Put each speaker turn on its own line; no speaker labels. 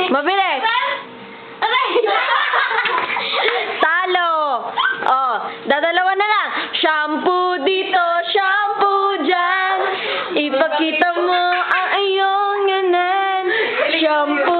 Mabilis!
Aray!
Talo! Oh, dadalawa na lang. Shampoo dito, shampoo dyan. Ipakita mo ang iyong yanan. Shampoo